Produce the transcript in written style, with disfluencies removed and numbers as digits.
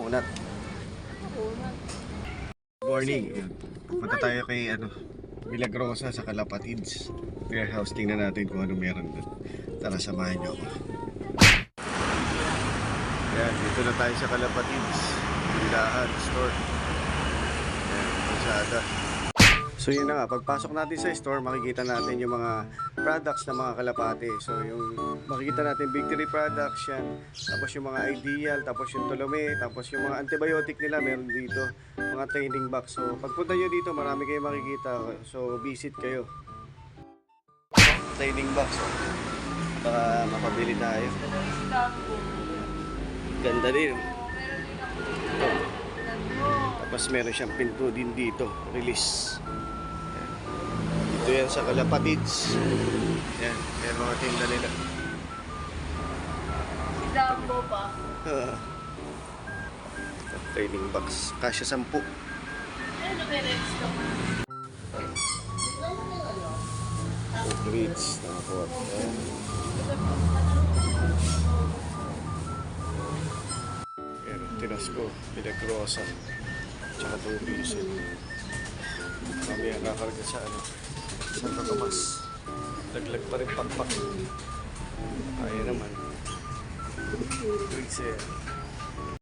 Punat. Morning. Punta tayo kay Milagrosa sa Calapatids warehouse. Tingnan natin kung ano meron doon. Tara, samahan niyo ako. Yan, dito na tayo sa Calapatids Bilahan Store. Yan, Lazada. So yun na nga, pagpasok natin sa store, makikita natin yung mga products ng mga kalapate. So yung makikita natin Victory products yan, tapos yung mga Ideal, tapos yung Tolome, tapos yung mga antibiotic nila meron dito, mga training box. So pagpunta nyo dito, marami kayong makikita. So visit kayo. Training box, baka mapabili tayo. Ganda din. Tapos meron siyang pinto din dito, release. Ito yan sa Calapatids. Yan, yan mga tinda nila. Si Dambo pa. Training box. Kasya 10. Ano may red stock? Grades. Nakakuha. Yan, Tinasco, Milagrosa. Tsaka itong Bisil. Kami ang kakarga sa Santo Tomas. Laglag pa rin pakpak. Kaya naman. Grades yan.